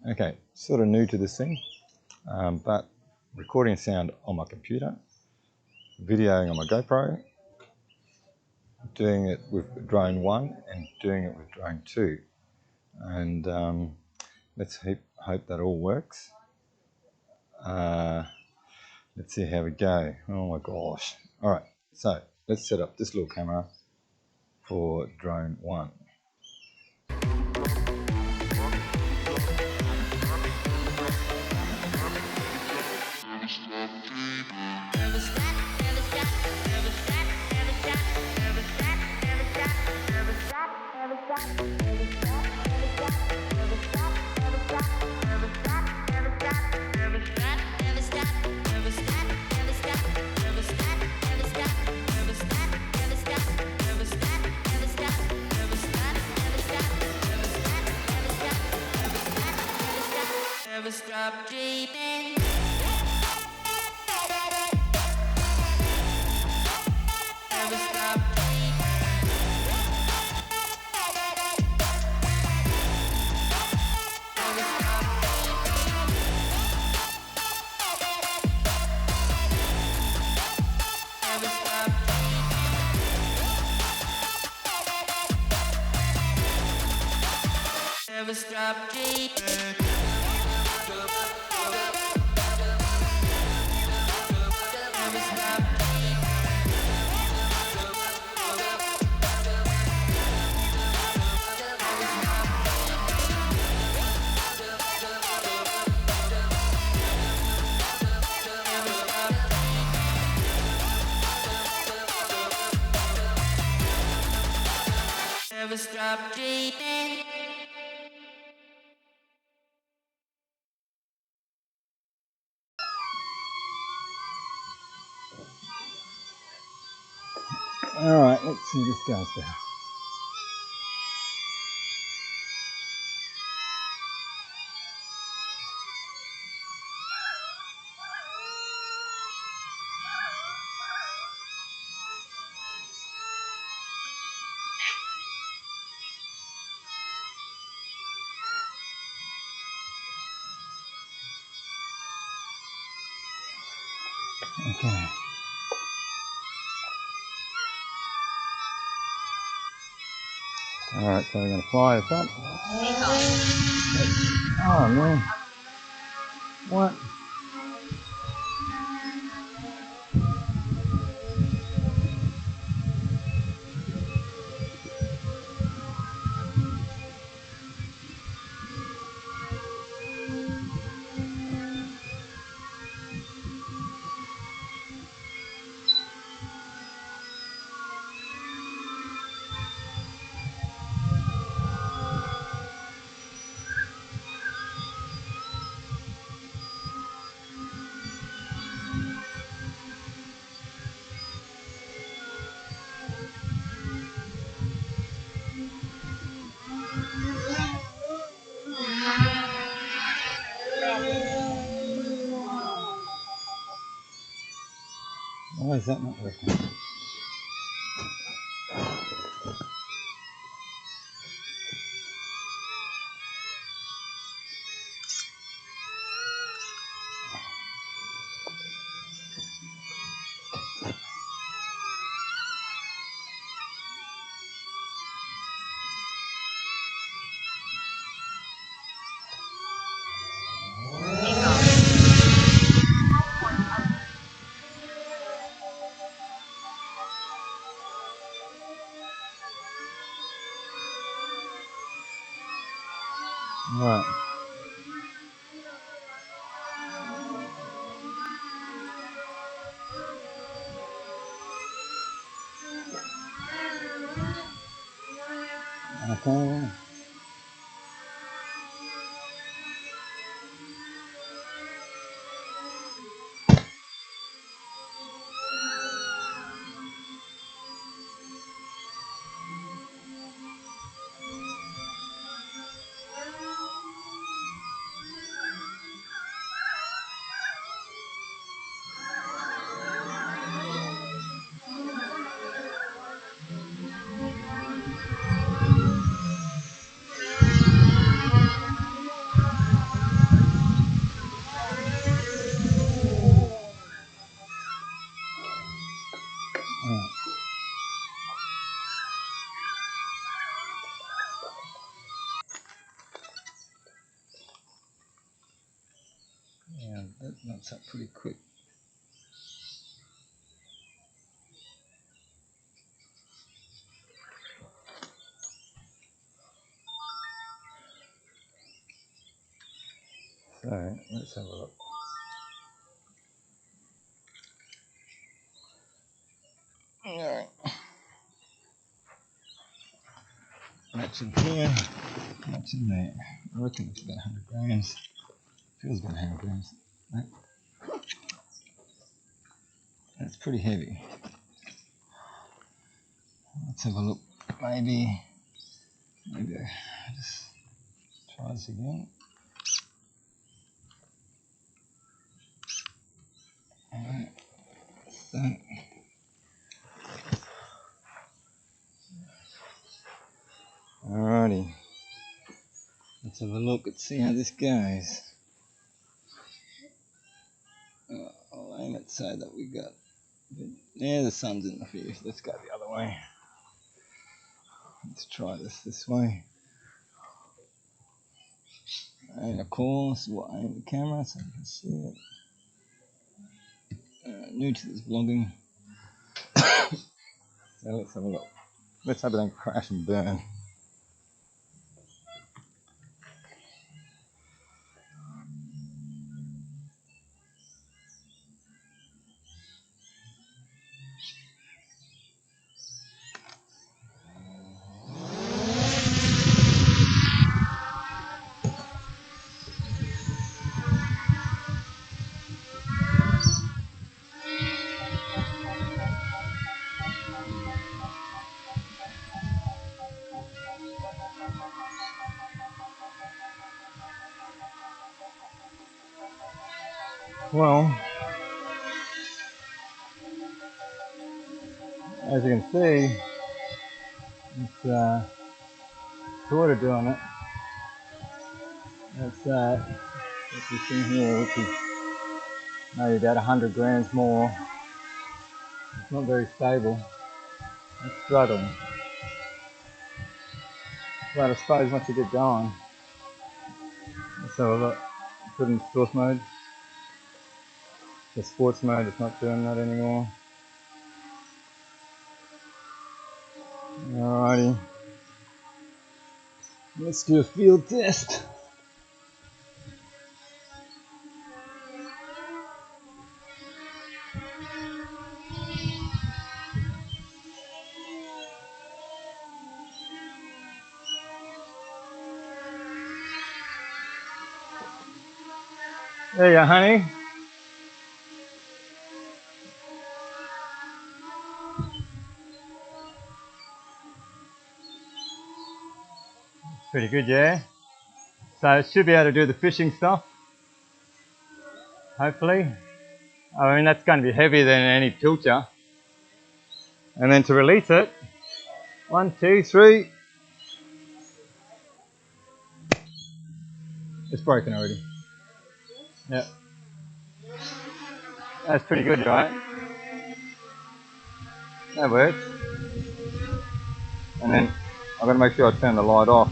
Okay, sort of new to this thing, but recording sound on my computer, videoing on my GoPro, doing it with drone 1 and doing it with drone 2. And let's hope that all works. Let's see how we go. Oh my gosh. All right, so let's set up this little camera for drone 1. Never stop dreaming. Never stop dreaming. Never stop Never stop Never stop dreaming. Never stop dreaming. All right, let's see this goes now. Okay. All right, so we're going to fly this up. Oh man. What? Why is that not working? Right. Okay. That's up pretty quick. So let's have a look. Alright. That's in here, that's in there. I reckon it's about 100 grams. Feels about 100 grams. That's pretty heavy. Let's have a look. Maybe I just try this again. Alright. So alrighty. Let's have a look and see how this goes. I'll aim it so that we got. Yeah, the sun's in the view. Let's go the other way. Let's try this way. And of course, we'll aim the camera so you can see it. New to this vlogging. So let's have a look. Let's hope it don't crash and burn. Well, as you can see, it's sort of doing it. That's what you see here, which is maybe about 100 grams more. It's not very stable. It's struggling. But I suppose once you get going, let's have a look. Put in source mode. The sports mode is not doing that anymore. Alrighty. Let's do a field test. There you go, honey. Pretty good, yeah? So it should be able to do the fishing stuff, hopefully. I mean, that's going to be heavier than any pilcher. And then to release it, 1, 2, 3. It's broken already. Yep. That's pretty good, right? That works. And then I've got to make sure I turn the light off.